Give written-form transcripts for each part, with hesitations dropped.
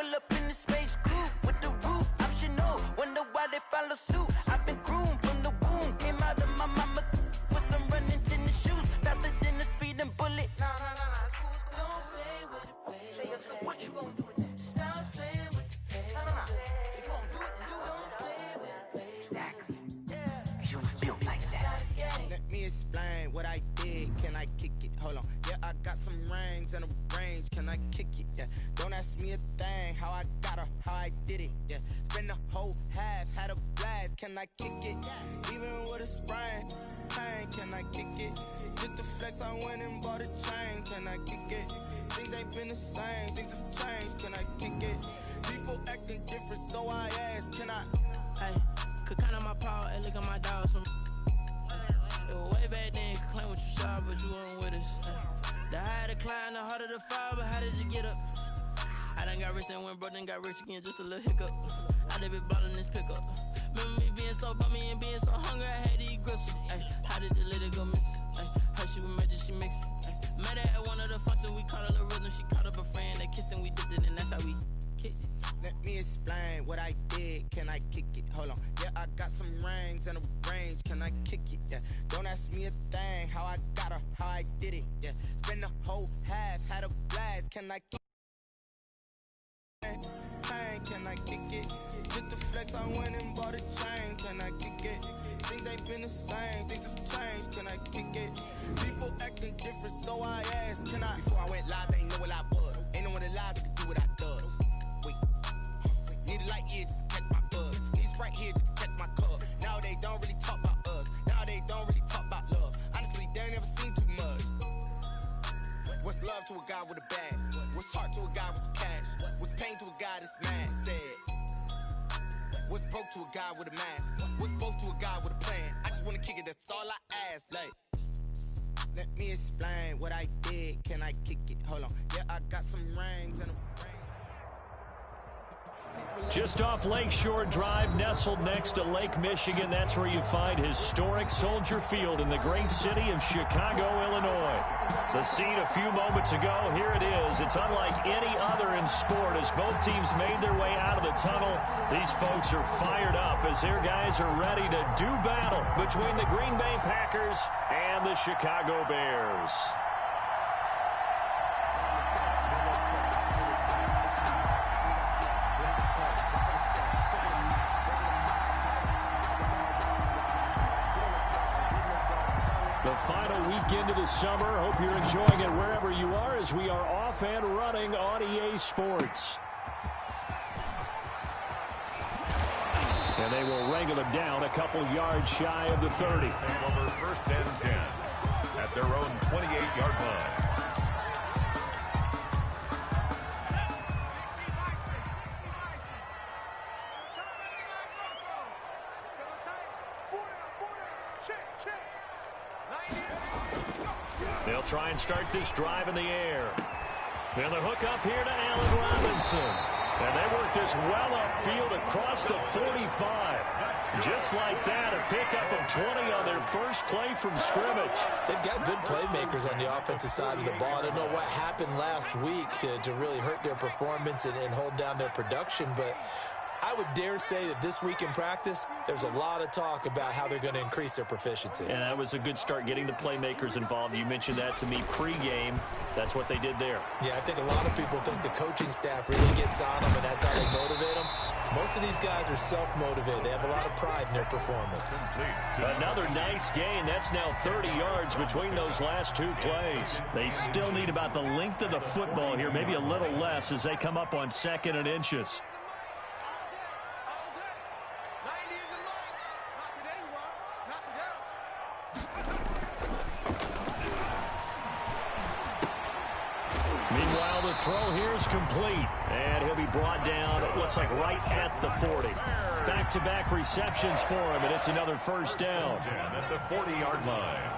pull up in the space coupe with the roof optional. Wonder why they follow suit. I've been groomed from the womb. Came out of my mama with some running tennis shoes. Faster than the speeding bullet. No, it's cool, it's cool. Don't play with it, play. So what you gonna do with it? Stop playing with it, play. No. If you gonna do it, then don't play with it, play. Exactly. Yeah. You built like that. Let me explain what I did. Can I kick it? Hold on. Yeah, I got some rings and a range. Can I kick it? Yeah. Don't ask me a thing. How I got her, how I did it. Yeah. Spend the whole half, had a blast. Can I kick it? Even with a sprain, pain. Can I kick it? Just to flex, I went and bought a chain. Can I kick it? Things ain't been the same. Things have changed. Can I kick it? People acting different, so I ask. Can I? Hey, could count on my power and look at my dogs from. It was way back then, could claim what you saw, but you weren't with us. The higher the climb, the harder the fall, but how did you get up? I done got rich and went broke, then got rich again, just a little hiccup. I done been ballin' this pickup. Remember me being so bummy and being so hungry, I had to eat gristle. Ay, how did the lady go miss? Ay, how she was magic, she mixed. Met her at one of the functions, we caught a little rhythm, she caught up a friend, they kissed and we dipped it, and that's how we kicked it. Let me explain what I did. Can I kick it? Hold on. Yeah, I got some rings and a range. Can I kick it? Yeah. Don't ask me a thing. How I got her, how I did it. Yeah. Spend the whole half, had a blast. Can I kick it? Can I kick it? Just to flex, I went and bought a chain. Can I kick it? Things ain't been the same. Things have changed. Can I kick it? People acting different, so I asked. Can I? Before I went live, they ain't know what I was. Ain't no one alive that could do what I does. Wait. Need a light here just to catch my buzz. Need Sprite here just to catch my cup. Now they don't really talk about us. Now they don't really talk about love. Honestly, they ain't never seen too much. What's love to a guy with a bag? What's heart to a guy with some cash? What's pain to a guy that's mad? Said. What's broke to a guy with a mask? What's broke to a guy with a plan? I just wanna kick it, that's all I ask. Like, let me explain what I did. Can I kick it? Hold on. Yeah, I got some rings and a ring. Just off Lakeshore Drive, nestled next to Lake Michigan. That's where you find historic Soldier Field in the great city of Chicago, Illinois. The scene a few moments ago, here it is. It's unlike any other in sport as both teams made their way out of the tunnel. These folks are fired up as their guys are ready to do battle between the Green Bay Packers and the Chicago Bears. The final weekend of the summer. Hope you're enjoying it wherever you are as we are off and running on EA Sports. And they will wrangle him down a couple yards shy of the 30. Over 1st and 10 at their own 28-yard line. They'll try and start this drive in the air. And the hook up here to Allen Robinson. And they work this well upfield across the 45. Just like that, a pickup of 20 on their first play from scrimmage. They've got good playmakers on the offensive side of the ball. I don't know what happened last week to really hurt their performance and hold down their production, but I would dare say that this week in practice, there's a lot of talk about how they're going to increase their proficiency. And that was a good start getting the playmakers involved. You mentioned that to me pregame. That's what they did there. Yeah, I think a lot of people think the coaching staff really gets on them, and that's how they motivate them. Most of these guys are self-motivated. They have a lot of pride in their performance. Another nice gain. That's now 30 yards between those last two plays. They still need about the length of the football here, maybe a little less as they come up on 2nd and inches. Meanwhile, the throw here is complete. And he'll be brought down, it looks like right at the 40. Back-to-back receptions for him, and it's another first down. At the 40-yard line.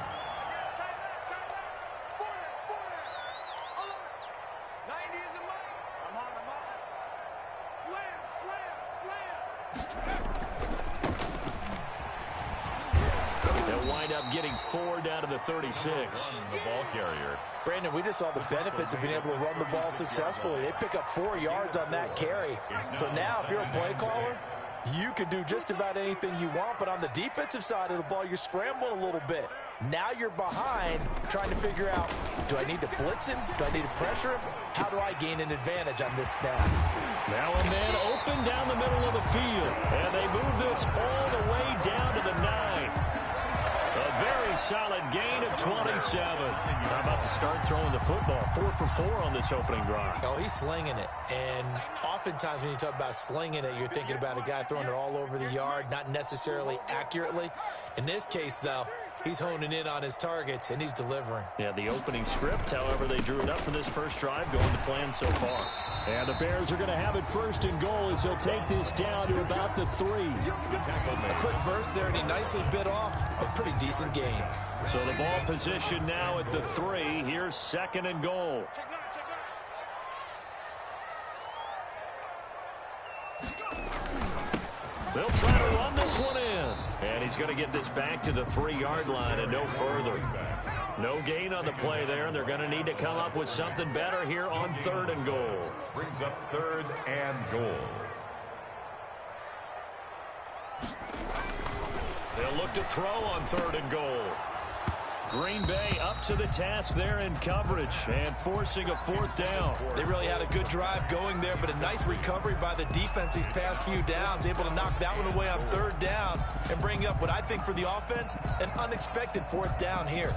wind up getting 4 down to the 36. The ball carrier. Brandon, we just saw the benefits of being able to run the ball successfully. They pick up 4 yards on that carry. So now if you're a play caller, you can do just about anything you want, but on the defensive side of the ball, you're scrambling a little bit. Now you're behind trying to figure out, do I need to blitz him? Do I need to pressure him? How do I gain an advantage on this snap? Now a man open down the middle of the field, and they move this all the way down to the 9. A very solid gain of 27. How about the start throwing the football? 4 for 4 on this opening drive. Oh, he's slinging it. And oftentimes when you talk about slinging it, you're thinking about a guy throwing it all over the yard, not necessarily accurately. In this case, though, he's honing in on his targets, and he's delivering. Yeah, the opening script, however, they drew it up for this first drive, going to plan so far. And the Bears are going to have it 1st and goal as they'll take this down to about the 3. A quick burst there, and he nicely bit off a pretty decent gain. So the ball position now at the 3. Here's 2nd and goal. They'll try to run this one in. And he's going to get this back to the 3-yard line and no further. No gain on the play there, and they're going to need to come up with something better here on 3rd and goal. Brings up 3rd and goal. They'll look to throw on 3rd and goal. Green Bay up to the task there in coverage and forcing a 4th down. They really had a good drive going there, but a nice recovery by the defense these past few downs, able to knock that one away on 3rd down and bring up what I think for the offense, an unexpected 4th down here.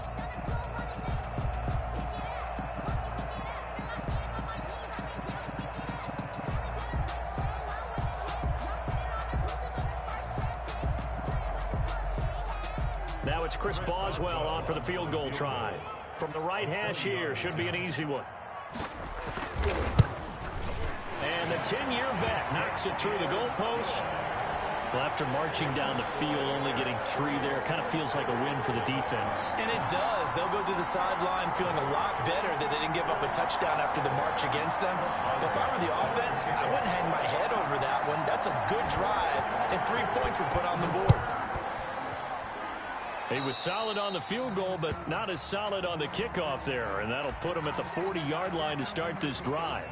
Now it's Chris Boswell on for the field goal try. From the right hash here, should be an easy one. And the 10-year vet knocks it through the goalpost. Well, after marching down the field, only getting 3 there, kind of feels like a win for the defense. And it does. They'll go to the sideline feeling a lot better that they didn't give up a touchdown after the march against them. But if I were the offense, I wouldn't hang my head over that one. That's a good drive, and 3 points were put on the board. He was solid on the field goal, but not as solid on the kickoff there, and that'll put him at the 40-yard line to start this drive.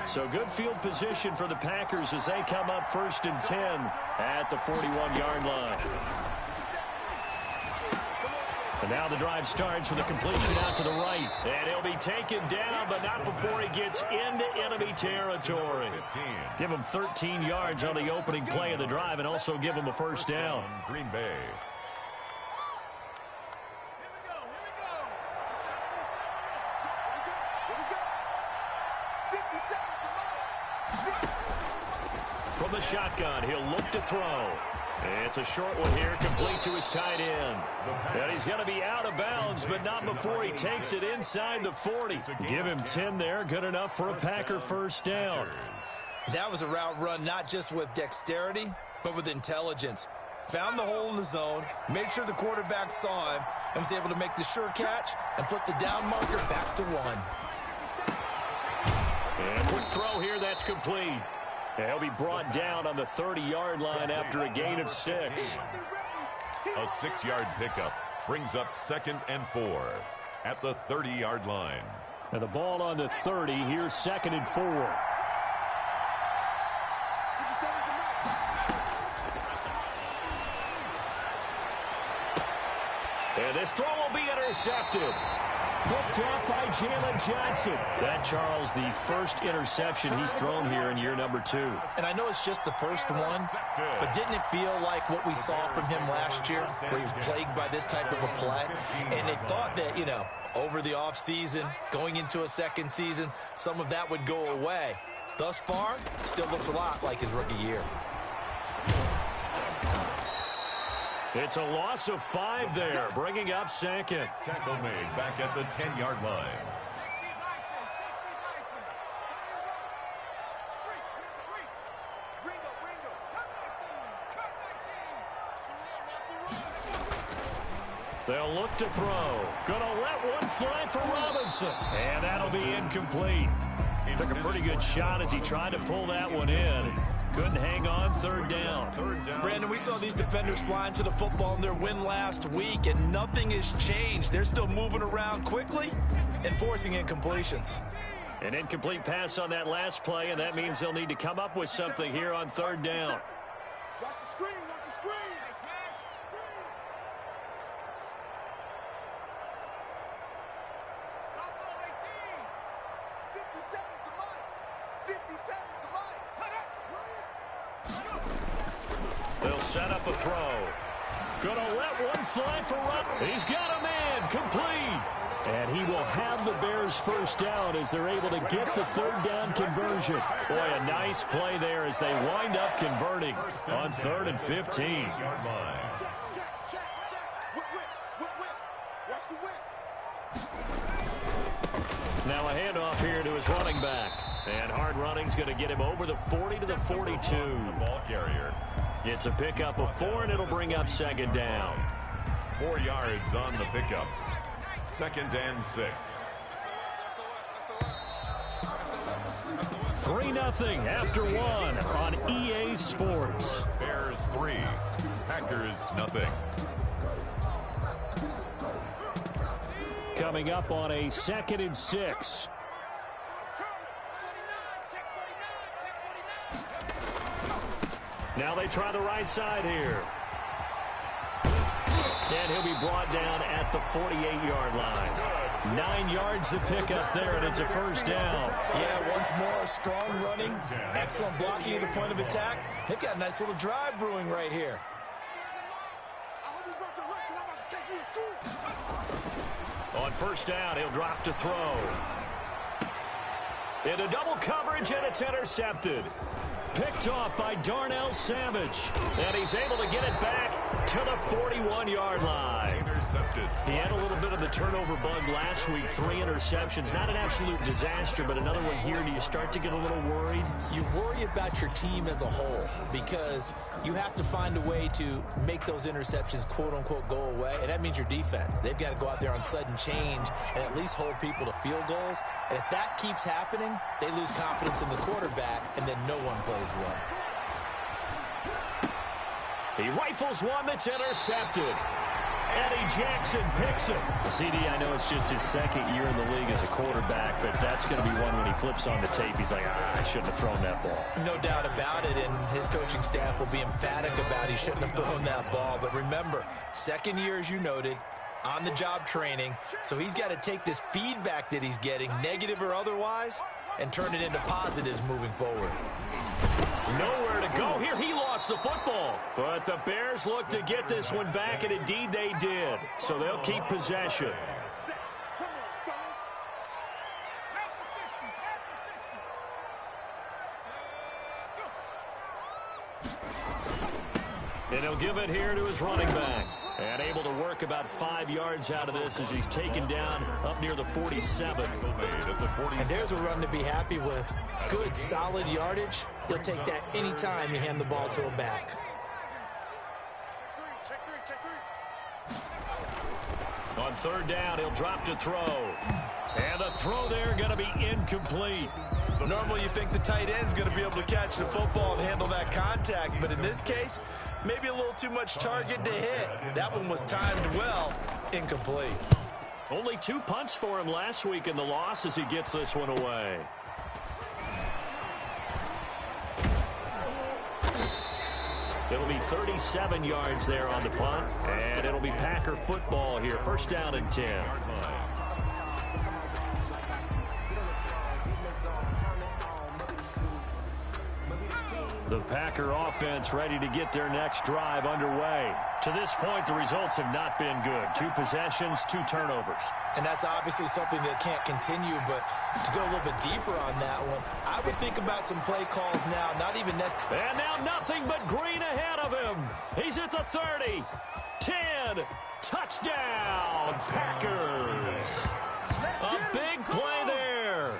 So good field position for the Packers as they come up 1st and 10 at the 41-yard line. And now the drive starts with a completion out to the right. And he'll be taken down, but not before he gets into enemy territory. Give him 13 yards on the opening play of the drive and also give him a 1st down. Green Bay. From the shotgun, he'll look to throw. It's a short one here, complete to his tight end. And he's going to be out of bounds, but not before he takes it inside the 40. Give him 10 there, good enough for a Packer 1st down. That was a route run not just with dexterity, but with intelligence. Found the hole in the zone, made sure the quarterback saw him, and was able to make the sure catch and flip the down marker back to 1. And quick throw here, that's complete. And he'll be brought down on the 30-yard line after a gain of 6. A 6-yard pickup brings up 2nd and 4 at the 30-yard line. And the ball on the 30, here's 2nd and 4. And this throw will be intercepted. Picked up by Jalen Johnson. That, Charles, the first interception he's thrown here in year number 2. And I know it's just the first one, but didn't it feel like what we saw from him last year, where he was plagued by this type of a play? And they thought that, over the offseason, going into a second season, some of that would go away. Thus far, still looks a lot like his rookie year. It's a loss of 5 there, bringing up 2nd. Tackle made back at the 10-yard line. They'll look to throw. Gonna let one fly for Robinson. And that'll be incomplete. Took a pretty good shot as he tried to pull that one in. Couldn't hang on. Third down. Brandon, we saw these defenders flying to the football in their win last week, and nothing has changed. They're still moving around quickly and forcing incompletions. An incomplete pass on that last play, and that means they'll need to come up with something here on third down. Watch the screen, watch the screen. They'll set up a throw. Gonna let one fly for Rupp. He's got a man, complete. And he will have the Bears first down as they're able to get the third down conversion. Boy, a nice play there as they wind up converting on 3rd and 15. Now a handoff here to his running back. And hard running's going to get him over the 40 to the 42. Ball carrier. It's a pickup of 4, and it'll bring up second down. 4 yards on the pickup. 2nd and 6. 3-0 after 1 on EA Sports. Bears 3, Packers 0. Coming up on a 2nd and 6. Now they try the right side here. And he'll be brought down at the 48-yard line. 9 yards to pick up there, and it's a first down. Yeah, once more, strong running, excellent blocking at the point of attack. They've got a nice little drive brewing right here. On first down, he'll drop to throw. Into double coverage, and it's intercepted. Picked off by Darnell Savage. And he's able to get it back to the 41-yard line. Intercepted. He had a little bit of the turnover bug last week. 3 interceptions. Not an absolute disaster, but another one here. Do you start to get a little worried? You worry about your team as a whole because you have to find a way to make those interceptions, quote-unquote, go away, and that means your defense. They've got to go out there on sudden change and at least hold people to field goals. And if that keeps happening, they lose confidence in the quarterback, and then no one plays well. He rifles one that's intercepted. Eddie Jackson picks it. CD, I know it's just his 2nd year in the league as a quarterback, but that's going to be one when he flips on the tape. He's like, I shouldn't have thrown that ball. No doubt about it, and his coaching staff will be emphatic about he shouldn't have thrown that ball. But remember, 2nd year, as you noted, on-the-job training, so he's got to take this feedback that he's getting, negative or otherwise, and turn it into positives moving forward. Nowhere to go here. He lost the football. But the Bears look to get this one back, and indeed they did. So they'll keep possession. And he'll give it here to his running back. And able to work about 5 yards out of this as he's taken down up near the 47. And there's a run to be happy with. Good, solid yardage. He'll take that anytime you hand the ball to a back. On third down, he'll drop to throw. And the throw there going to be incomplete. Normally you think the tight end's going to be able to catch the football and handle that contact, but in this case, maybe a little too much target to hit. That one was timed well, incomplete. Only 2 punts for him last week in the loss as he gets this one away. It'll be 37 yards there on the punt, and it'll be Packer football here. First down and 10. The Packer offense ready to get their next drive underway. To this point, the results have not been good. 2 possessions, 2 turnovers. And that's obviously something that can't continue, but to go a little bit deeper on that one, I would think about some play calls now, not even necessarily. And now nothing but green ahead of him. He's at the 30, 10, touchdown, Packers. A big play there.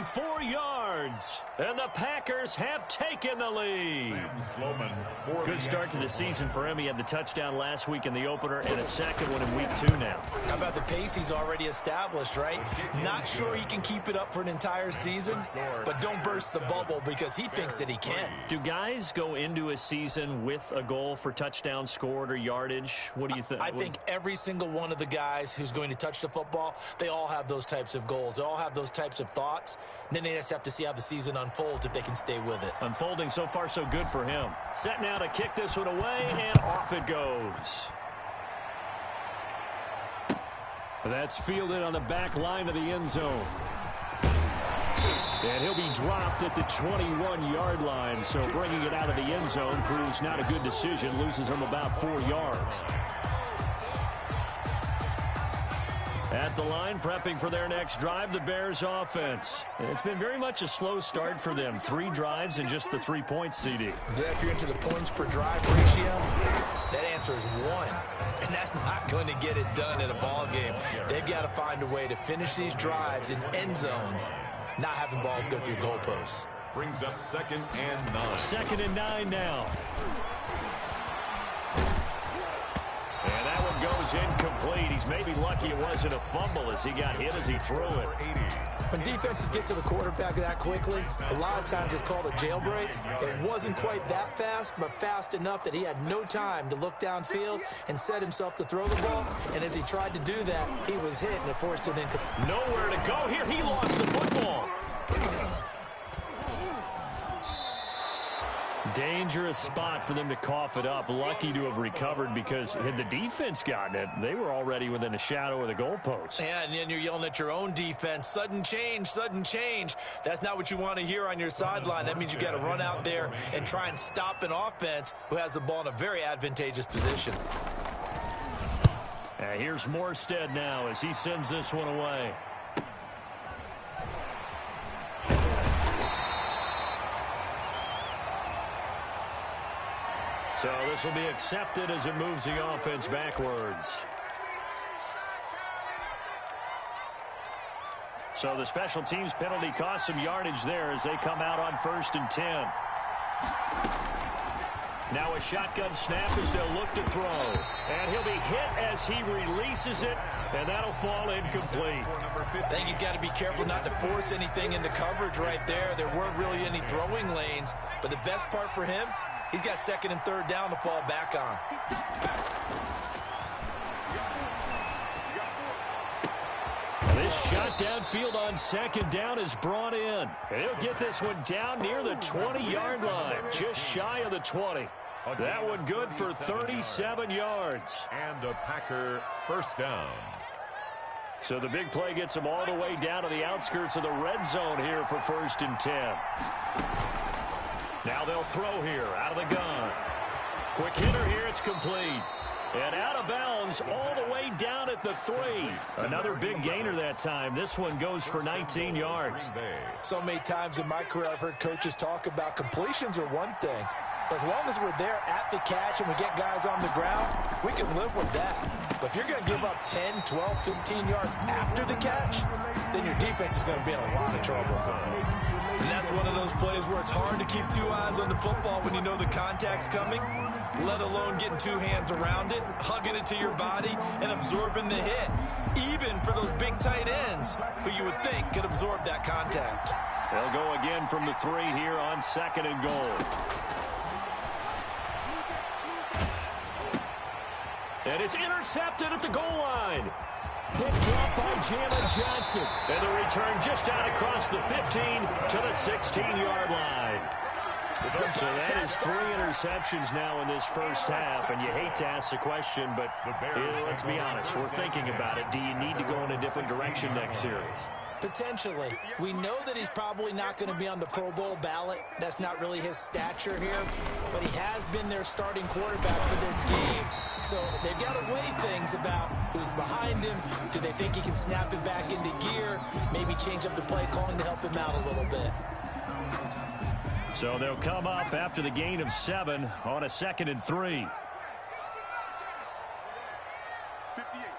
4 yards. And the Packers have taken the lead. Sam Sloman for Good start to the season for him. He had the touchdown last week in the opener and a second one in week 2 now. How about the pace he's already established, right? Not sure he can keep it up for an entire season, but don't burst the bubble because he thinks that he can. Do guys go into a season with a goal for touchdown scored or yardage? What do you think? I think every single one of the guys who's going to touch the football, they all have those types of goals. They all have those types of thoughts. And then they just have to see how the season unfolds if they can stay with it. Unfolding so far so good for him. Set now to kick this one away, and off it goes. That's fielded on the back line of the end zone. And he'll be dropped at the 21-yard line, so bringing it out of the end zone proves not a good decision. Loses him about 4 yards. At the line, prepping for their next drive, the Bears offense. It's been very much a slow start for them. 3 drives and just the 3 points, CD. Yeah, if you're into the points per drive ratio, that answer is 1. And that's not going to get it done in a ball game. They've got to find a way to finish these drives in end zones, not having balls go through goalposts. brings up 2nd and 9. 2nd and 9 now. And that one goes incomplete. He's maybe lucky it wasn't a fumble as he got hit as he threw it. When defenses get to the quarterback that quickly, a lot of times it's called a jailbreak. It wasn't quite that fast, but fast enough that he had no time to look downfield and set himself to throw the ball. And as he tried to do that, he was hit and it forced him incomplete. Nowhere to go here. He lost the football. Dangerous spot for them to cough it up. Lucky to have recovered because had the defense gotten it, they were already within a shadow of the goalpost. Yeah, and then you're yelling at your own defense. Sudden change, sudden change. That's not what you want to hear on your sideline. That means you got to run out there and try and stop an offense who has the ball in a very advantageous position. Here's Morstead now as he sends this one away. So this will be accepted as it moves the offense backwards. So the special teams penalty cost some yardage there as they come out on 1st and 10. Now a shotgun snap as they'll look to throw. And he'll be hit as he releases it, and that'll fall incomplete. I think he's got to be careful not to force anything into coverage right there. There weren't really any throwing lanes, but the best part for him, he's got 2nd and 3rd down to fall back on. This shot downfield on 2nd down is brought in. And he'll get this one down near the 20-yard line, just shy of the 20. That one good for 37 yards. And a Packer 1st down. So the big play gets them all the way down to the outskirts of the red zone here for 1st and 10. Now they'll throw here out of the gun. Quick hitter here. It's complete. And out of bounds all the way down at the 3. Another big gainer that time. This one goes for 19 yards. So many times in my career I've heard coaches talk about completions are one thing. But as long as we're there at the catch and we get guys on the ground, we can live with that. But if you're going to give up 10, 12, 15 yards after the catch, then your defense is going to be in a lot of trouble. And that's one of those plays where it's hard to keep 2 eyes on the football when you know the contact's coming, let alone getting 2 hands around it, hugging it to your body, and absorbing the hit, even for those big tight ends who you would think could absorb that contact. They'll go again from the 3 here on 2nd and goal. And it's intercepted at the goal line. Hit drop by Jalen Johnson. And the return just out across the 15 to the 16-yard line. So that is 3 interceptions now in this first half. And you hate to ask the question, but let's be honest. We're thinking about it. Do you need to go in a different direction next series? Potentially. We know that he's probably not going to be on the Pro Bowl ballot. That's not really his stature here. But he has been their starting quarterback for this game. So they've got to weigh things about who's behind him. Do they think he can snap it back into gear? Maybe change up the play calling to help him out a little bit. So they'll come up after the gain of 7 on a 2nd and 3. 58,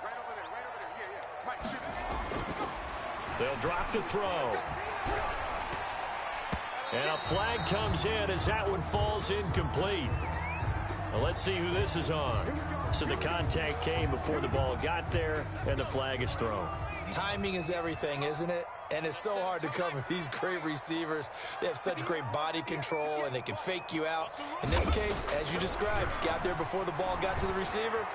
right over there. Yeah. Mike, 50. They'll drop the throw. And a flag comes in as that one falls incomplete. Well, let's see who this is on. So the contact came before the ball got there, and the flag is thrown. Timing is everything, isn't it? And it's so hard to cover these great receivers. They have such great body control, and they can fake you out. In this case, as you described, got there before the ball got to the receiver.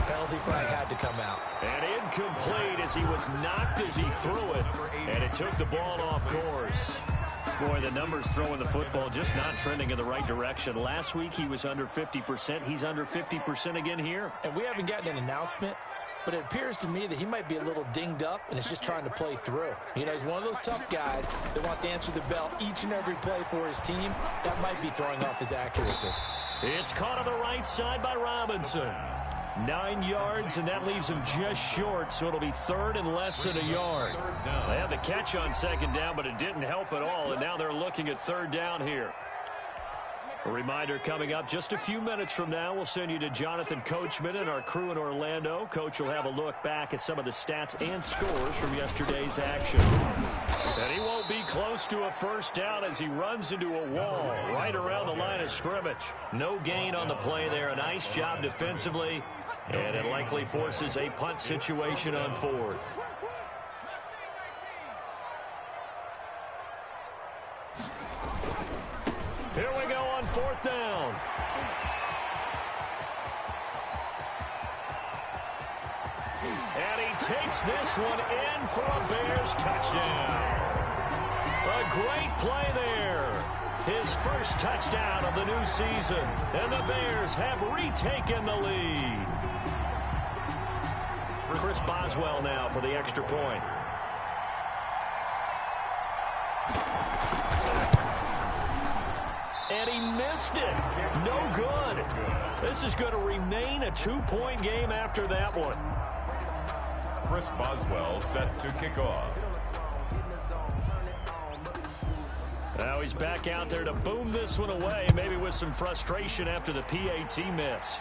Penalty flag had to come out. And incomplete as he was knocked as he threw it, and it took the ball off course. Boy, the numbers throwing the football just not trending in the right direction. Last week he was under 50%. He's under 50% again here. And we haven't gotten an announcement, but it appears to me that he might be a little dinged up and is just trying to play through. You know, he's one of those tough guys that wants to answer the bell each and every play for his team. That might be throwing off his accuracy. It's caught on the right side by Robinson. 9 yards, and that leaves him just short, so it'll be third and less than a yard. They had the catch on second down, but it didn't help at all, and now they're looking at third down here. A reminder coming up just a few minutes from now, we'll send you to Jonathan Coachman and our crew in Orlando. Coach will have a look back at some of the stats and scores from yesterday's action. And he won't be close to a first down as he runs into a wall right around the line of scrimmage. No gain on the play there. A nice job defensively, and it likely forces a punt situation on fourth. Here we go on fourth down. And he takes this one in for a Bears touchdown. A great play there. His first touchdown of the new season. And the Bears have retaken the lead. Chris Boswell now for the extra point. And he missed it. No good. This is going to remain a 2-point game after that one. Chris Boswell set to kick off. Now he's back out there to boom this one away, maybe with some frustration after the PAT miss.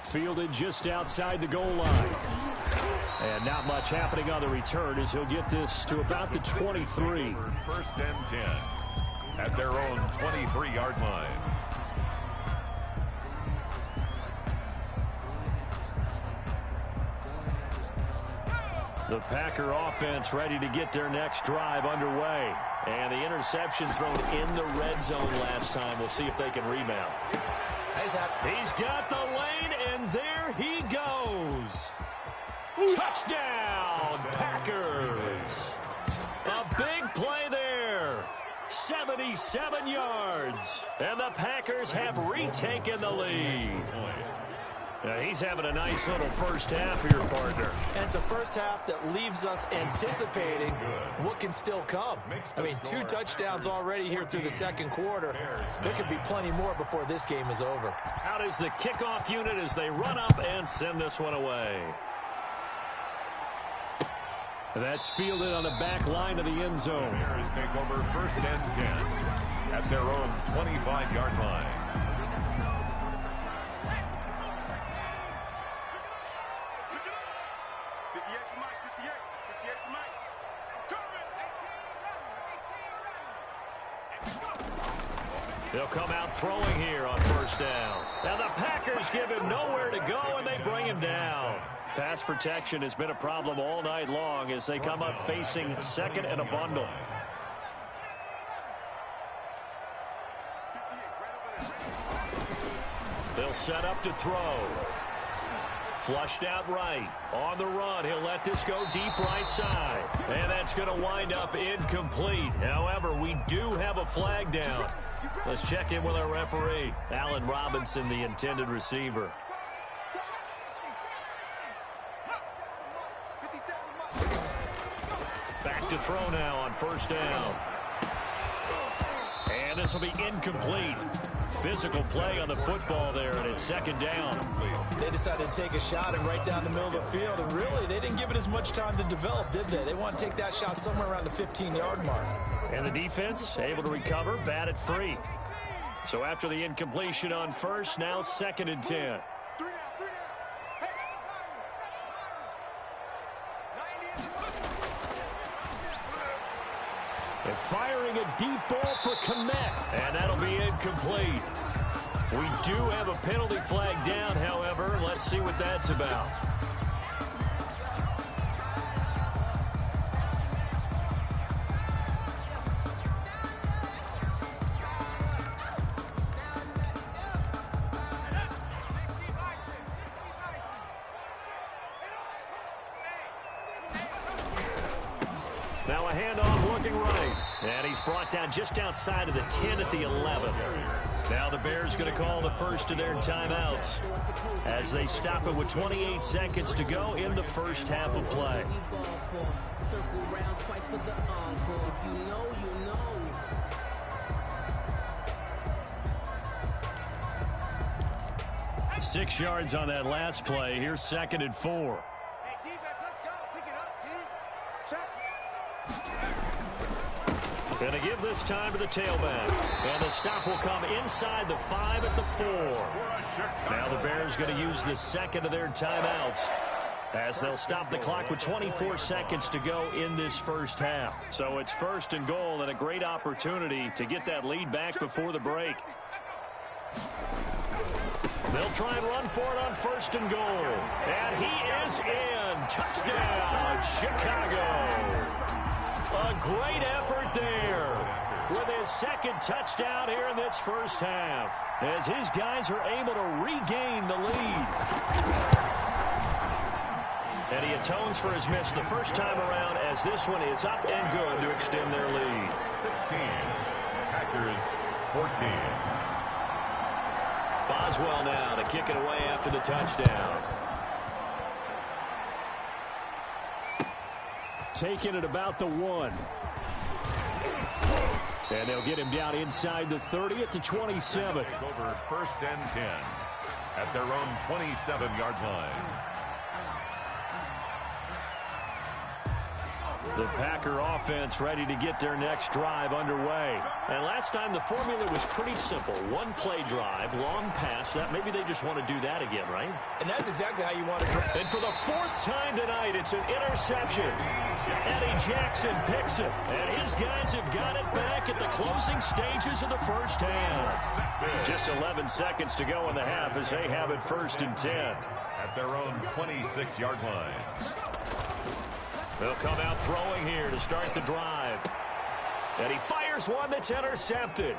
Fielded just outside the goal line. And not much happening on the return as he'll get this to about the 23. First and 10 at their own 23-yard line. The Packer offense ready to get their next drive underway. And the interception thrown in the red zone last time. We'll see if they can rebound. He's got the lane, and there he goes. Touchdown, Packers. A big play there. 77 yards. And the Packers have retaken the lead. Now he's having a nice little first half here, partner. And it's a first half that leaves us anticipating what can still come. I mean, 2 touchdowns already here through the second quarter. There could be plenty more before this game is over. Out is the kickoff unit as they run up and send this one away. That's fielded on the back line of the end zone. Bears take over first and 10 at their own 25-yard line. They'll come out throwing here on first down. Now the Packers give him nowhere to go, and they bring him down. Pass protection has been a problem all night long as they come up facing second and a bundle. They'll set up to throw. Flushed out right. On the run, he'll let this go deep right side. And that's going to wind up incomplete. However, we do have a flag down. Let's check in with our referee. Allen Robinson, the intended receiver. Back to throw now on first down. And this will be incomplete. Physical play on the football there, and it's second down. They decided to take a shot and right down the middle of the field, and really, they didn't give it as much time to develop, did they? They want to take that shot somewhere around the 15-yard mark. And the defense able to recover, bat it free. So after the incompletion on first, now second and 10. And firing a deep ball for Kmet. And that'll be incomplete. We do have a penalty flag down, however. Let's see what that's about. Now a handoff looking right. And he's brought down just outside of the 10 at the 11. Now the Bears going to call the first of their timeouts as they stop it with 28 seconds to go in the first half of play. Circle round twice for the encore. If you know, you know. 6 yards on that last play. Here's 2nd and 4. Hey, defense, let's go. Pick it up, team. Check. Going to give this time to the tailback. And the stop will come inside the 5 at the 4. Now the Bears going to use the second of their timeouts as they'll stop the clock with 24 seconds to go in this first half. So it's 1st and goal and a great opportunity to get that lead back before the break. They'll try and run for it on 1st and goal. And he is in. Touchdown, Chicago. A great effort there with his 2nd touchdown here in this first half as his guys are able to regain the lead. And he atones for his miss the first time around as this one is up and good to extend their lead. 16, Packers 14. Boswell now to kick it away after the touchdown. Taking it about the 1. And they'll get him down inside the 30 at the 27. Take over 1st and 10 at their own 27-yard line. The Packer offense ready to get their next drive underway. And last time the formula was pretty simple. 1-play drive, long pass. That maybe they just want to do that again, right? And that's exactly how you want to drive. And for the 4th time tonight, it's an interception. Eddie Jackson picks it. And his guys have got it back at the closing stages of the first half. Just 11 seconds to go in the half as they have it 1st and 10. At their own 26-yard line. They'll come out throwing here to start the drive. And he fires one that's intercepted.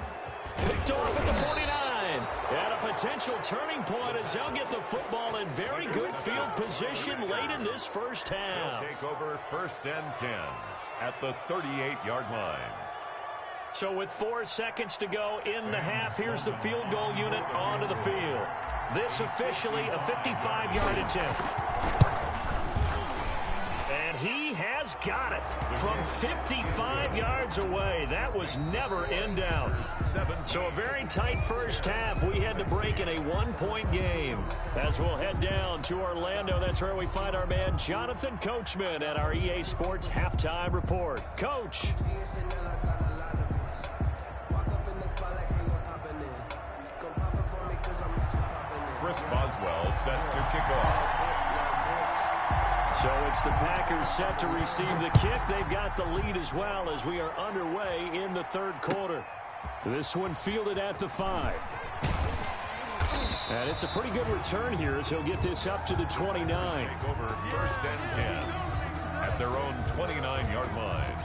Picked off at the 49. And a potential turning point as they'll get the football in very good field position late in this first half. They'll take over 1st and 10 at the 38-yard line. So with 4 seconds to go in the half, here's the field goal unit onto the field. This officially a 55-yard attempt. And he has got it from 55 yards away. That was never in doubt. So a very tight first half. We had to break in a 1-point game. As we'll head down to Orlando, that's where we find our man Jonathan Coachman at our EA Sports Halftime Report. Coach. Chris Boswell set to kick off. So it's the Packers set to receive the kick. They've got the lead as well as we are underway in the 3rd quarter. This one fielded at the 5. And it's a pretty good return here as he'll get this up to the 29. Take over 1st and 10 at their own 29-yard line.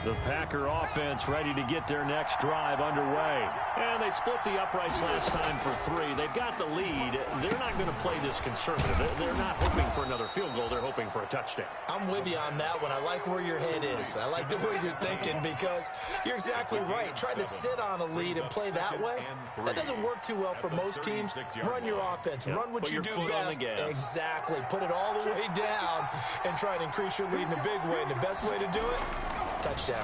The Packer offense ready to get their next drive underway. And they split the uprights last time for 3. They've got the lead. They're not going to play this conservative. They're not hoping for another field goal. They're hoping for a touchdown. I'm with you on that one. I like where your head is. I like the way you're thinking because you're exactly right. Trying to sit on a lead and play that way, that doesn't work too well for most teams. Run your offense. Run what you do best. Exactly. Put it all the way down and try and increase your lead in a big way. And the best way to do it, touchdowns.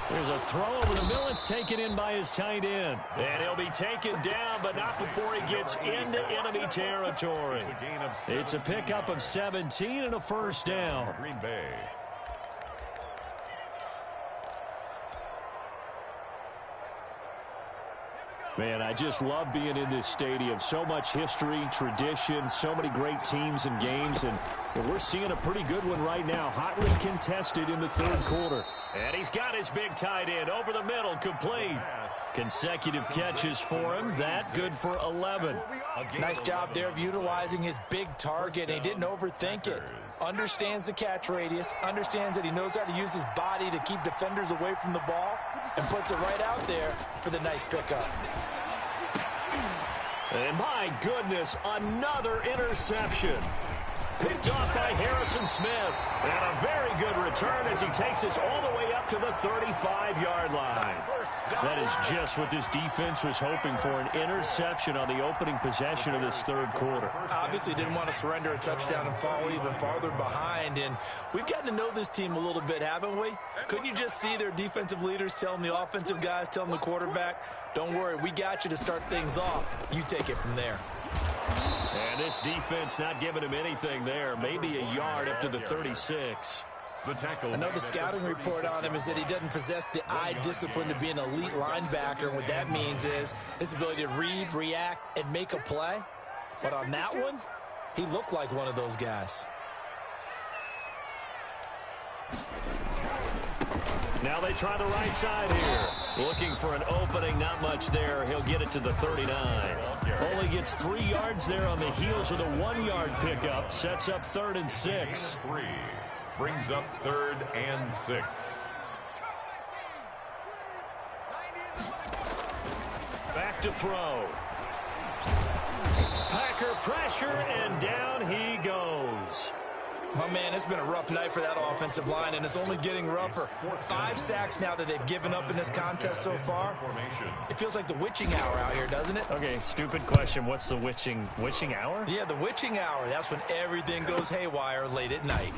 There's a throw over the middle. It's taken in by his tight end. And he'll be taken down, but not before he gets into enemy territory. It's a pickup of 17 and a first down. Green Bay. Man, I just love being in this stadium. So much history, tradition, so many great teams and games, and we're seeing a pretty good one right now. Hotly contested in the third quarter. And he's got his big tight end over the middle, complete. Consecutive catches for him. That good for 11. Nice job there of utilizing his big target. He didn't overthink it. Understands the catch radius, understands that he knows how to use his body to keep defenders away from the ball, and puts it right out there for the nice pickup. And my goodness, another interception. Picked off by Harrison Smith. And a very good return as he takes us all the way up to the 35-yard line. That is just what this defense was hoping for, an interception on the opening possession of this third quarter. Obviously didn't want to surrender a touchdown and fall even farther behind. And we've gotten to know this team a little bit, haven't we? Couldn't you just see their defensive leaders telling the offensive guys, telling the quarterback, don't worry, we got you to start things off. You take it from there. And this defense not giving him anything there. Maybe a yard up to the 36. I know the scouting report on him is that he doesn't possess the eye discipline to be an elite linebacker. And what that means is his ability to read, react, and make a play. But on that one, he looked like one of those guys. Now they try the right side here. Looking for an opening, not much there. He'll get it to the 39. Only gets 3 yards there on the heels of the 1-yard pickup. Sets up 3rd and 6. Brings up 3rd and 6. Back to throw. Packer pressure, and down he goes. My man, it's been a rough night for that offensive line, and it's only getting rougher. 5 sacks now that they've given up in this contest so far. It feels like the witching hour out here, doesn't it? Okay, stupid question. What's the witching hour? Yeah, the witching hour. That's when everything goes haywire late at night.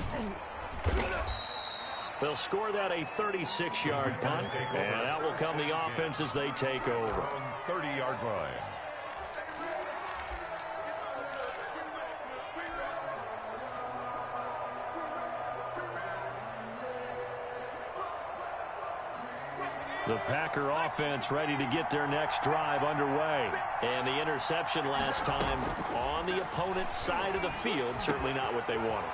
They'll score that a 36-yard punt, and that will come the offense as they take over. 30-yard line. The Packer offense ready to get their next drive underway. And the interception last time on the opponent's side of the field, certainly not what they wanted.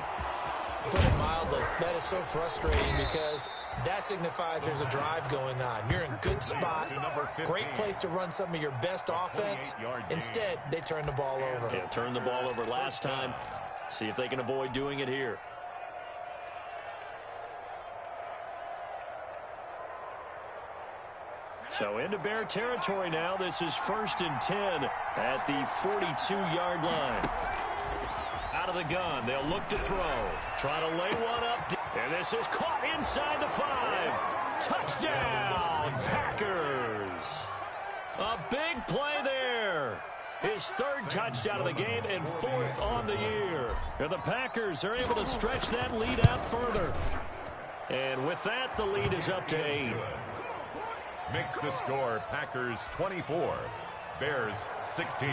Put it mildly, that is so frustrating because that signifies there's a drive going on. You're in good spot, great place to run some of your best offense. Instead, they turn the ball over. Yeah, turned the ball over last time. See if they can avoid doing it here. So into Bear territory now. This is 1st and 10 at the 42-yard line. Out of the gun. They'll look to throw. Try to lay one up. And this is caught inside the 5. Touchdown, Packers. A big play there. His 3rd touchdown of the game and 4th on the year. And the Packers are able to stretch that lead out further. And with that, the lead is up to 8. Makes the score Packers 24, Bears 16.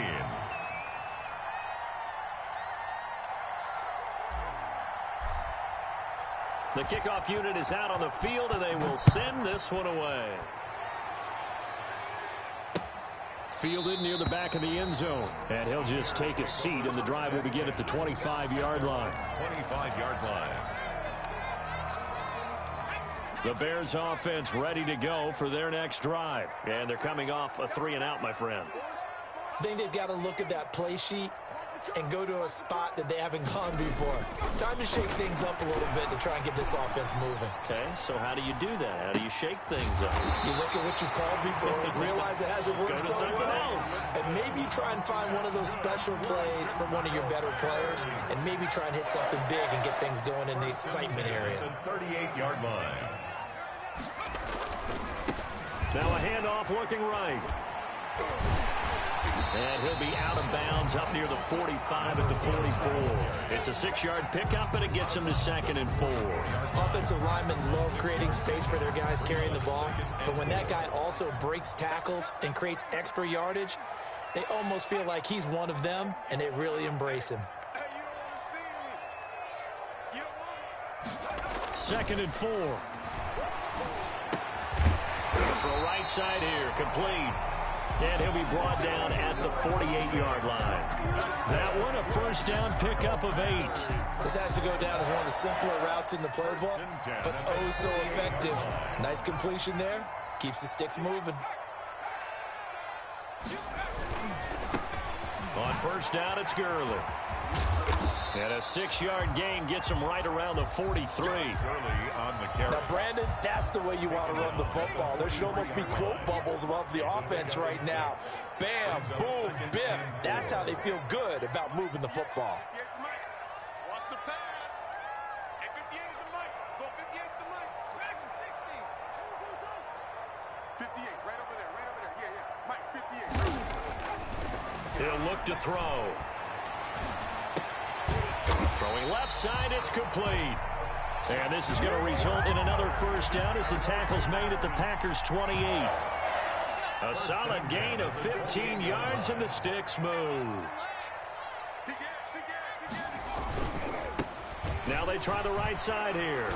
The kickoff unit is out on the field, and they will send this one away. Fielded near the back of the end zone. And he'll just take a seat, and the drive will begin at the 25-yard line. 25-yard line. The Bears offense ready to go for their next drive. And they're coming off a 3-and-out, my friend. I think they've got to look at that play sheet and go to a spot that they haven't gone before. Time to shake things up a little bit to try and get this offense moving. Okay, so how do you do that? How do you shake things up? You look at what you called before, realize it hasn't worked so well, and maybe try and find one of those special plays from one of your better players, and maybe try and hit something big and get things going in the excitement area. 38-yard line. Now a handoff looking right. And he'll be out of bounds up near the 45 at the 44. It's a 6-yard pickup, and it gets him to 2nd and 4. Offensive linemen love creating space for their guys carrying the ball, but when that guy also breaks tackles and creates extra yardage, they almost feel like he's one of them, and they really embrace him. 2nd and 4. Throw right side here, complete. And he'll be brought down at the 48-yard line. That one, a first down pickup of 8. This has to go down as one of the simpler routes in the playbook, but oh so effective. Nice completion there. Keeps the sticks moving. On first down, it's Gurley. And a 6-yard gain gets him right around the 43. Now, Brandon, that's the way you want to run the football. There should almost be quote bubbles above the offense right now. Bam, boom, biff. That's how they feel good about moving the football. Watch the pass. Hey, 58 is the mic. Go 58 is the mic. Back from 60. 58, right over there, right over there. Yeah, yeah. Mike, 58. He'll look to throw. Throwing left side, it's complete. And this is going to result in another first down as the tackle's made at the Packers' 28. A solid gain of 15 yards and the sticks move. Now they try the right side here.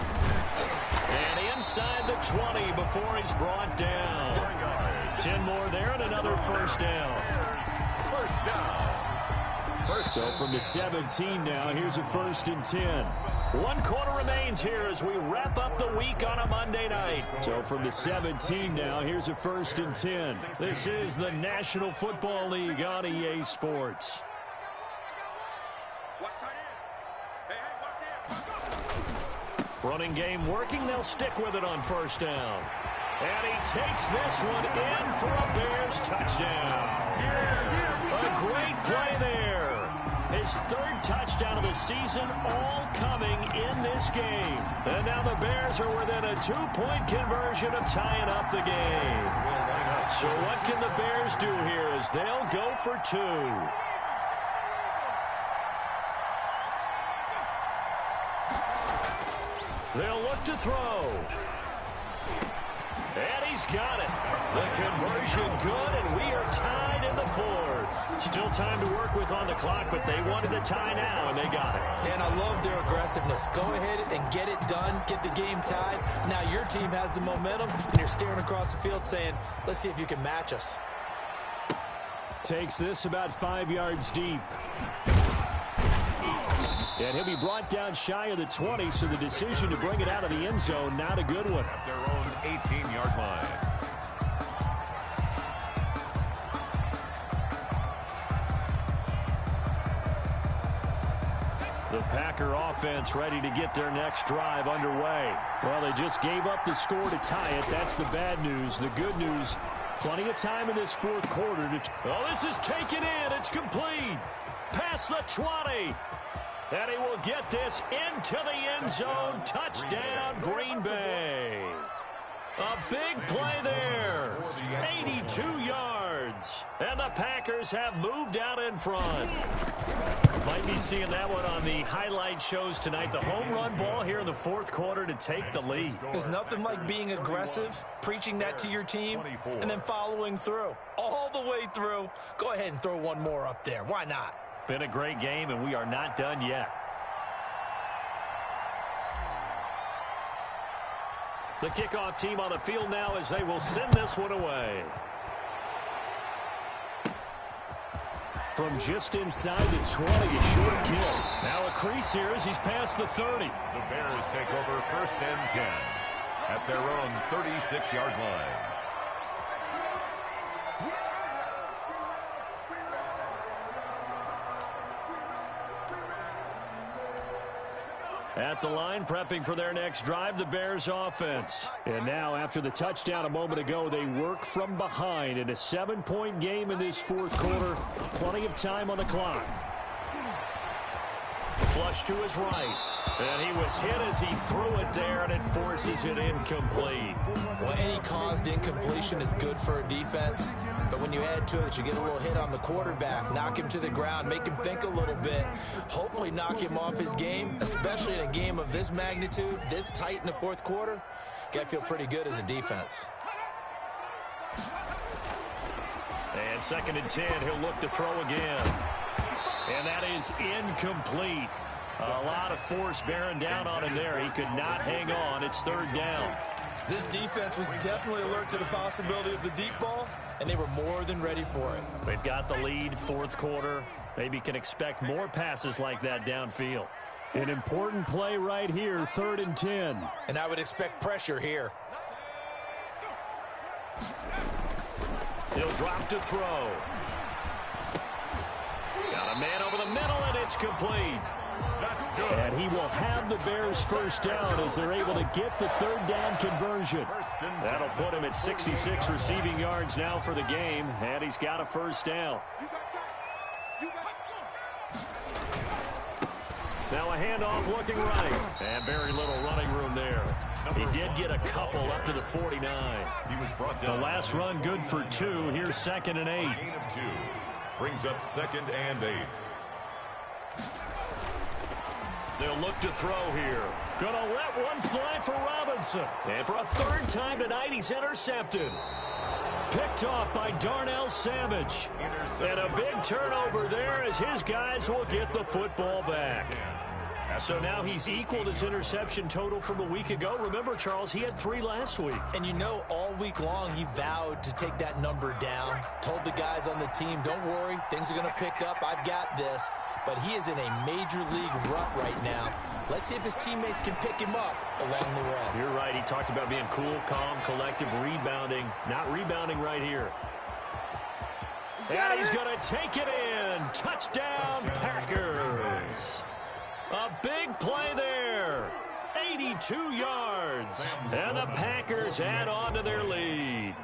And inside the 20 before he's brought down. 10 more there and another first down. First down. So from the 17 now, here's a 1st and 10. 1 quarter remains here as we wrap up the week on a Monday night. So from the 17 now, here's a 1st and 10. This is the National Football League on EA Sports. Running game working. They'll stick with it on first down. And he takes this one in for a Bears touchdown. A great play there. His 3rd touchdown of the season, all coming in this game. And now the Bears are within a 2-point conversion of tying up the game. So what can the Bears do here as they'll go for 2? They'll look to throw. And he's got it. The conversion good, and we are tied in the 4th. Still time to work with on the clock, but they wanted the tie now, and they got it. And I love their aggressiveness. Go ahead and get it done, get the game tied. Now your team has the momentum, and you're staring across the field saying, let's see if you can match us. Takes this about 5 yards deep. And he'll be brought down shy of the 20, so the decision to bring it out of the end zone, not a good one. At their own 18-yard line. The Packer offense ready to get their next drive underway. Well, they just gave up the score to tie it. That's the bad news. The good news, plenty of time in this 4th quarter. Oh, this is taken in. It's complete. Past the 20. And he will get this into the end zone. Touchdown, Green Bay. A big play there. 82 yards. And the Packers have moved out in front. Might be seeing that one on the highlight shows tonight. The home run ball here in the 4th quarter to take the lead. There's nothing like being aggressive, preaching that to your team, and then following through. All the way through. Go ahead and throw one more up there. Why not? Been a great game, and we are not done yet. The kickoff team on the field now as they will send this one away. From just inside the 20, a short kill. Now a crease here as he's past the 30. The Bears take over 1st and 10 at their own 36-yard line. At the line, prepping for their next drive, the Bears offense. And now, after the touchdown a moment ago, they work from behind in a 7-point game in this 4th quarter. Plenty of time on the clock. Flush to his right. And he was hit as he threw it there, and it forces it incomplete. Well, any caused incompletion is good for a defense. But when you add to it, you get a little hit on the quarterback, knock him to the ground, make him think a little bit, hopefully knock him off his game, especially in a game of this magnitude, this tight in the 4th quarter. Got to feel pretty good as a defense. And 2nd and 10, he'll look to throw again. And that is incomplete. A lot of force bearing down on him there. He could not hang on. It's 3rd down. This defense was definitely alert to the possibility of the deep ball, and they were more than ready for it. They've got the lead, fourth quarter. Maybe can expect more passes like that downfield. An important play right here, 3rd and 10. And I would expect pressure here. He'll drop to throw. Got a man over the middle, and it's complete. That's good. And he will have the Bears first down as they're able to get the 3rd down conversion. That'll put him at 66 receiving yards now for the game, and he's got a first down. Now a handoff looking right, and very little running room there. He did get a couple up to the 49. He was brought The down. last run good for 2. Here's 2nd and 8. Gain of 2. Brings up 2nd and 8. They'll look to throw here. Gonna let one fly for Robinson. And for a 3rd time tonight, he's intercepted. Picked off by Darnell Savage. And a big turnover there as his guys will get the football back. So now he's equaled his interception total from a week ago. Remember, Charles, he had 3 last week. And you know, all week long he vowed to take that number down. Told the guys on the team, don't worry, things are going to pick up. I've got this. But he is in a major league rut right now. Let's see if his teammates can pick him up along the way. You're right. He talked about being cool, calm, collective, rebounding. Not rebounding right here. And he's going to take it in. Touchdown, Packers. A big play there. 82 yards. And the Packers add on to their lead.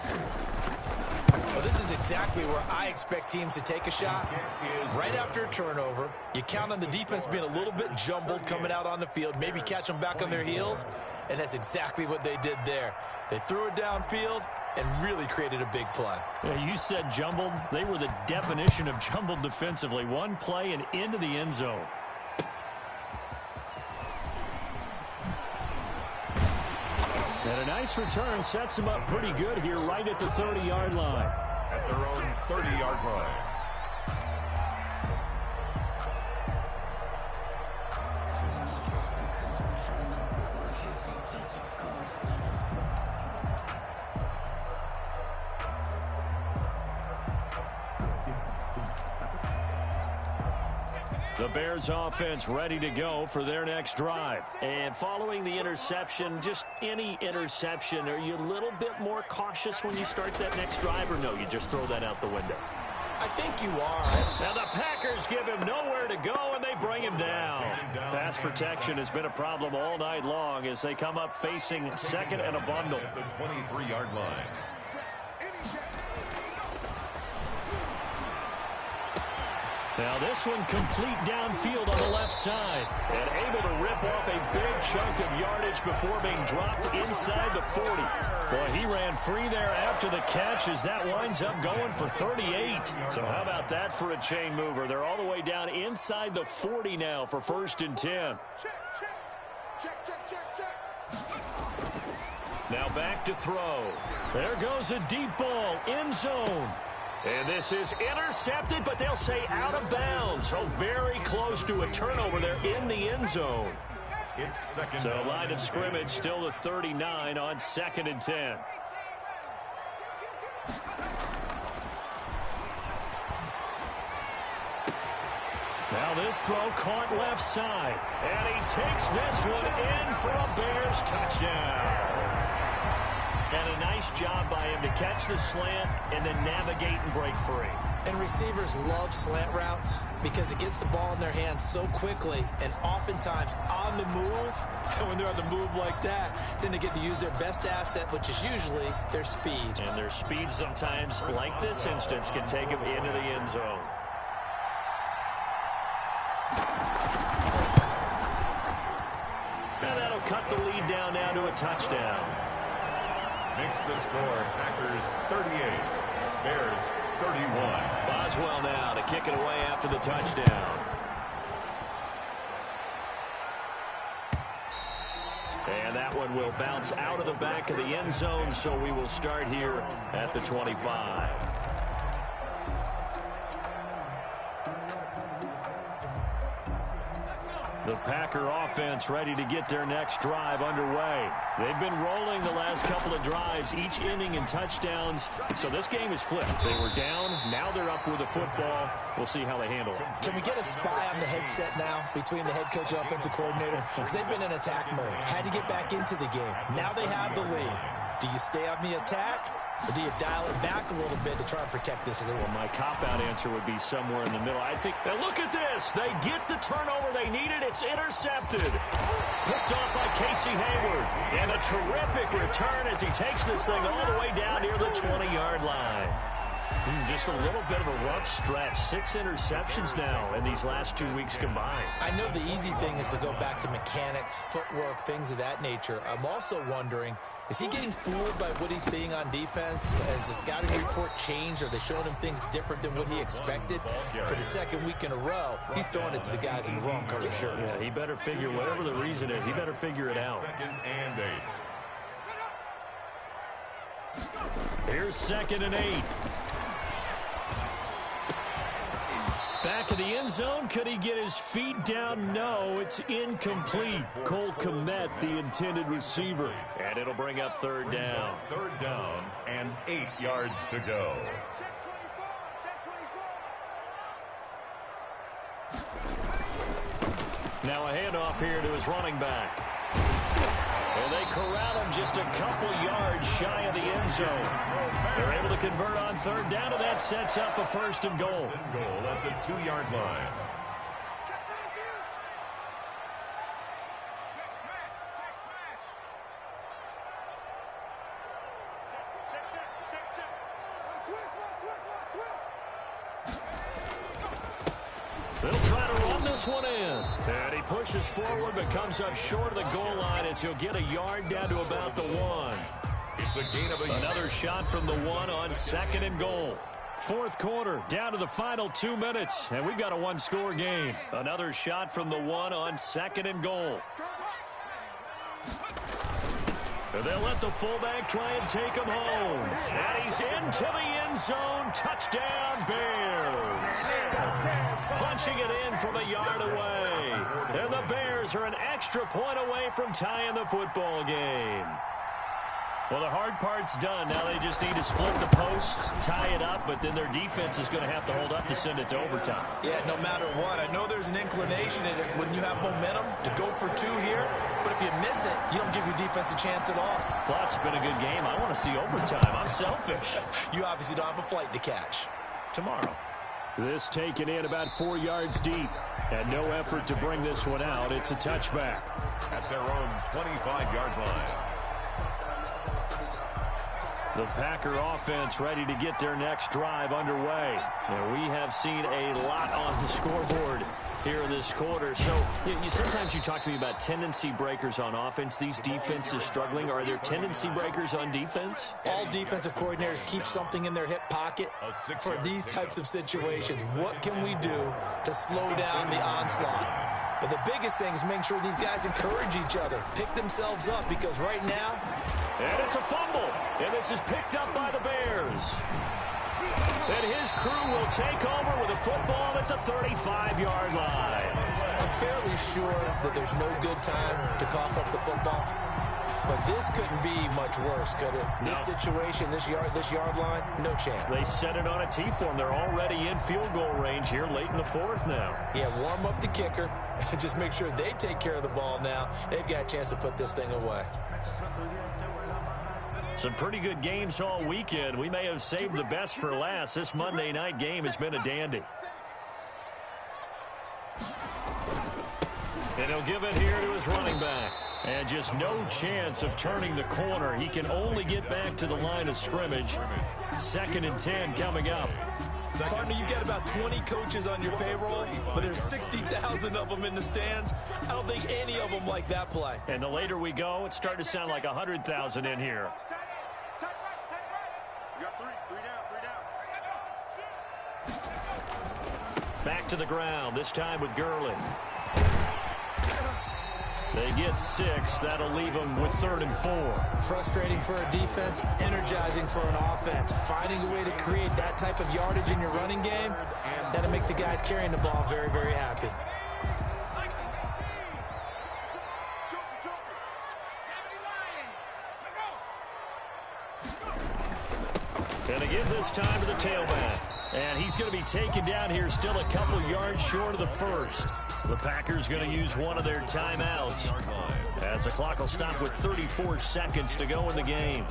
Well, this is exactly where I expect teams to take a shot. Right after a turnover, you count on the defense being a little bit jumbled coming out on the field, maybe catch them back on their heels, and that's exactly what they did there. They threw it downfield and really created a big play. Yeah, you said jumbled. They were the definition of jumbled defensively. One play and into the end zone. And a nice return sets him up pretty good here right at the 30-yard line. At their own 30-yard line. The Bears offense ready to go for their next drive. And following the interception, just any interception, are you a little bit more cautious when you start that next drive, or no, you just throw that out the window? I think you are. Now the Packers give him nowhere to go, and they bring him down. Pass protection has been a problem all night long as they come up facing 2nd and a bundle. At the 23-yard line. Now this one complete downfield on the left side. And able to rip off a big chunk of yardage before being dropped inside the 40. Boy, he ran free there after the catch as that winds up going for 38. So how about that for a chain mover? They're all the way down inside the 40 now for 1st and 10. Now back to throw. There goes a deep ball, end zone. And this is intercepted, but they'll say out of bounds. So very close to a turnover there in the end zone. It's 2nd. So line of scrimmage still the 39 on 2nd and 10. Now this throw caught left side. And he takes this one in for a Bears touchdown. And a nice job by him to catch the slant and then navigate and break free. And receivers love slant routes because it gets the ball in their hands so quickly and oftentimes on the move. And when they're on the move like that, then they get to use their best asset, which is usually their speed. And their speed sometimes, like this instance, can take them into the end zone. And that'll cut the lead down now to a touchdown. Makes the score Packers 38, Bears 31. Boswell now to kick it away after the touchdown. And that one will bounce out of the back of the end zone, so we will start here at the 25. The Packer offense ready to get their next drive underway. They've been rolling the last couple of drives, each inning in touchdowns. So this game is flipped. They were down. Now they're up with the football. We'll see how they handle it. Can we get a spy on the headset now between the head coach and offensive coordinator? Because they've been in attack mode. Had to get back into the game. Now they have the lead. Do you stay on the attack? Or do you dial it back a little bit to try and protect this lead? Well, my cop-out answer would be somewhere in the middle. I think, now look at this. They get the turnover they needed. It's intercepted. Picked off by Casey Hayward. And a terrific return as he takes this thing all the way down near the 20-yard line. Just a little bit of a rough stretch. 6 interceptions now in these last 2 weeks combined. I know the easy thing is to go back to mechanics, footwork, things of that nature. I'm also wondering, is he getting fooled by what he's seeing on defense? Has the scouting report changed? Are they showing him things different than what he expected? For the second week in a row, he's throwing it to the guys in the wrong color shirts. Yeah, he better figure, whatever the reason is, he better figure it out. 2nd and 8. Here's 2nd and 8. Back of the end zone. Could he get his feet down? No, it's incomplete. Cole Kmet, the intended receiver. And it'll bring up 3rd down. 3rd down and 8 yards to go. Now a handoff here to his running back. And they corral him just a couple yards shy of the end zone. They're able to convert on 3rd down, and that sets up a 1st and goal. 1st and goal at the 2-yard line. They'll try to run this one in. And he pushes forward but comes up short of the goal line as he'll get a yard down to about the 1. It's a gain of a yard. Another shot from the 1 on 2nd and goal. 4th quarter, down to the final 2 minutes, and we've got a 1-score game. Another shot from the 1 on 2nd and goal. And they'll let the fullback try and take him home. And he's into the end zone. Touchdown, Bears. Punching it in from a yard away. And the Bears are an extra point away from tying the football game. Well, the hard part's done. Now they just need to split the posts, tie it up, but then their defense is going to have to hold up to send it to overtime. Yeah, no matter what. I know there's an inclination in it when you have momentum to go for 2 here, but if you miss it, you don't give your defense a chance at all. Plus, it's been a good game. I want to see overtime. I'm selfish. You obviously don't have a flight to catch. Tomorrow. This taken in about 4 yards deep. And no effort to bring this one out. It's a touchback. At their own 25-yard line. The Packer offense ready to get their next drive underway. And we have seen a lot on the scoreboard here in this quarter. So sometimes you talk to me about tendency breakers on offense. These defenses struggling. Are there tendency breakers on defense? All defensive coordinators keep something in their hip pocket for these types of situations. What can we do to slow down the onslaught? But the biggest thing is making sure these guys encourage each other, pick themselves up, because right now... And it's a fumble. And this is picked up by the Bears. And his crew will take over with a football at the 35-yard line. I'm fairly sure that there's no good time to cough up the football. But this couldn't be much worse, could it? No. This situation, this yard line, no chance. They set it on a T-form. They're already in field goal range here late in the 4th now. Yeah, warm up the kicker. Just make sure they take care of the ball now. They've got a chance to put this thing away. Some pretty good games all weekend. We may have saved the best for last. This Monday night game has been a dandy. And he'll give it here to his running back. And just no chance of turning the corner. He can only get back to the line of scrimmage. 2nd and 10 coming up. Partner, you've got about 20 coaches on your payroll, but there's 60,000 of them in the stands. I don't think any of them like that play. And the later we go, it's starting to sound like 100,000 in here. Back to the ground, this time with Gurley. They get 6. That'll leave them with 3rd and 4. Frustrating for a defense, energizing for an offense. Finding a way to create that type of yardage in your running game, that'll make the guys carrying the ball very, very happy. And to give this time to the tailback. And he's going to be taken down here still a couple yards short of the first. The Packers going to use one of their timeouts as the clock will stop with 34 seconds to go in the game.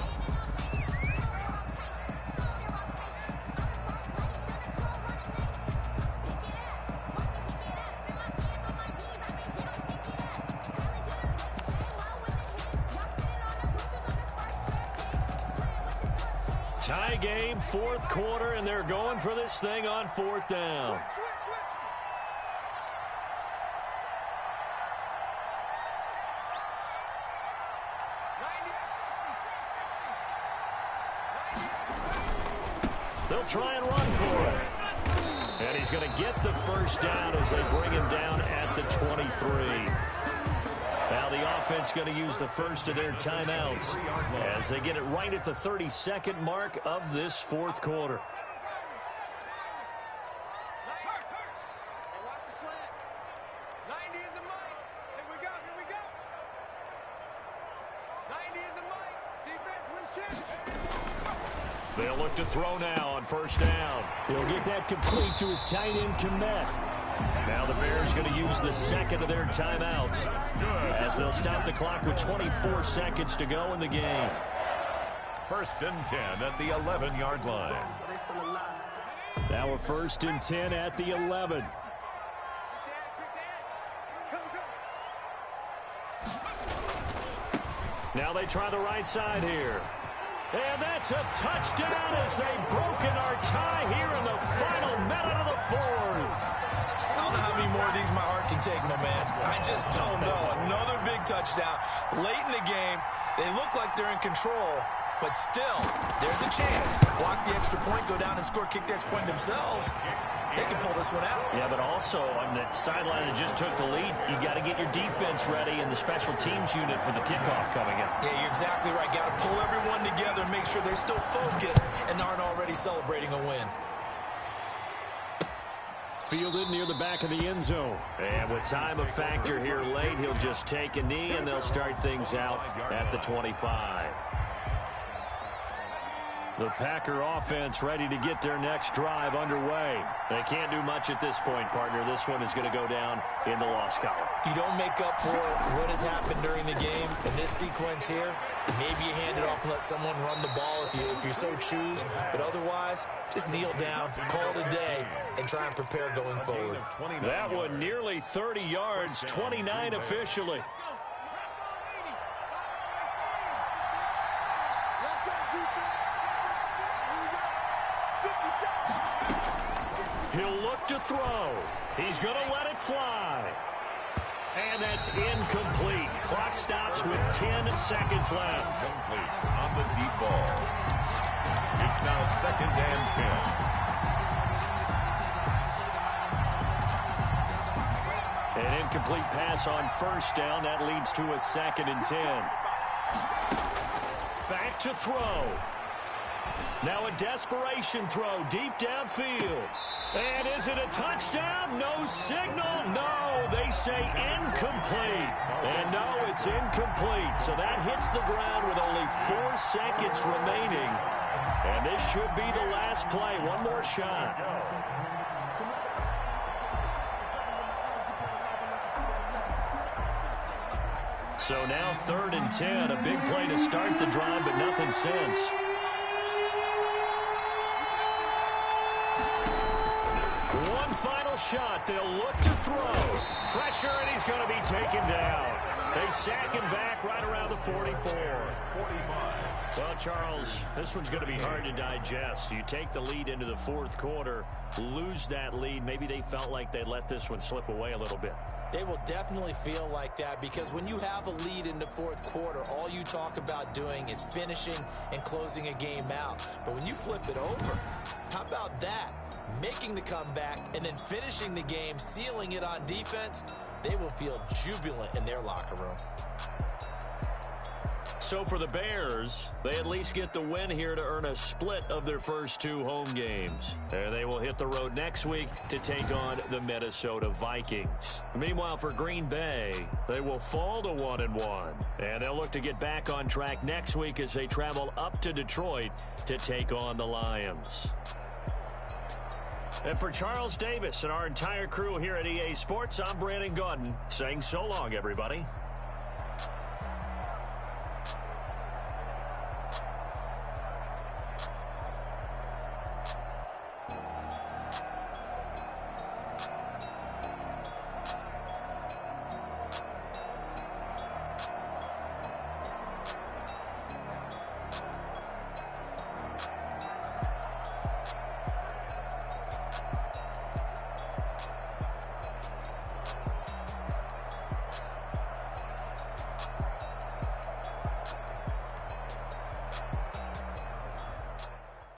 Tie game, fourth quarter, and they're going for this thing on fourth down. They'll try and run for it. And he's going to get the first down as they bring him down at the 23. Now the offense going to use the first of their timeouts as they get it right at the 32nd mark of this fourth quarter. Watch the slant. 90 is a mic. Here we go. 90 is a mic. Defense wins championships. They'll look to throw now on first down. He'll get that complete to his tight end, Kmet. Now the Bears going to use the second of their timeouts as they'll stop the clock with 24 seconds to go in the game. 1st and 10 at the 11-yard line. Now a 1st and 10 at the 11. Now they try the right side here. And that's a touchdown as they've broken our tie here in the final minute of the fourth. I don't know how many more of these my heart can take, my man. I just don't know. Another big touchdown. Late in the game, they look like they're in control, but still, there's a chance. Block the extra point, go down and score, kick the extra point themselves. They can pull this one out. Yeah, but also on the sideline that just took the lead, you got to get your defense ready and the special teams unit for the kickoff coming up. Yeah, you're exactly right. Got to pull everyone together and make sure they're still focused and aren't already celebrating a win. Fielded near the back of the end zone. And with time a factor here late, he'll just take a knee and they'll start things out at the 25. The Packer offense ready to get their next drive underway. They can't do much at this point, partner. This one is going to go down in the loss column. You don't make up for what has happened during the game in this sequence here. Maybe you hand it off and let someone run the ball if you so choose. But otherwise, just kneel down, call it a day, and try and prepare going forward. That one nearly 30 yards, 29 officially. He'll look to throw. He's going to let it fly. And that's incomplete. Clock stops with 10 seconds left. Complete on the deep ball. It's now 2nd and 10. An incomplete pass on first down. That leads to a 2nd and 10. Back to throw. Now a desperation throw deep downfield. And is it a touchdown? No signal. No, they say incomplete. And no, it's incomplete. So that hits the ground with only 4 seconds remaining. And this should be the last play. One more shot. So now 3rd and 10. A big play to start the drive, but nothing since. One final shot. They'll look to throw. Pressure, and he's going to be taken down. They sack him back right around the 44. Well, Charles, this one's going to be hard to digest. You take the lead into the fourth quarter, lose that lead. Maybe they felt like they let this one slip away a little bit. They will definitely feel like that because when you have a lead in the fourth quarter, all you talk about doing is finishing and closing a game out. But when you flip it over, how about that? Making the comeback and then finishing the game, sealing it on defense, they will feel jubilant in their locker room. So for the Bears, they at least get the win here to earn a split of their first 2 home games. And they will hit the road next week to take on the Minnesota Vikings. Meanwhile, for Green Bay, they will fall to 1-1. And they'll look to get back on track next week as they travel up to Detroit to take on the Lions. And for Charles Davis and our entire crew here at EA Sports, I'm Brandon Gaudin saying so long, everybody.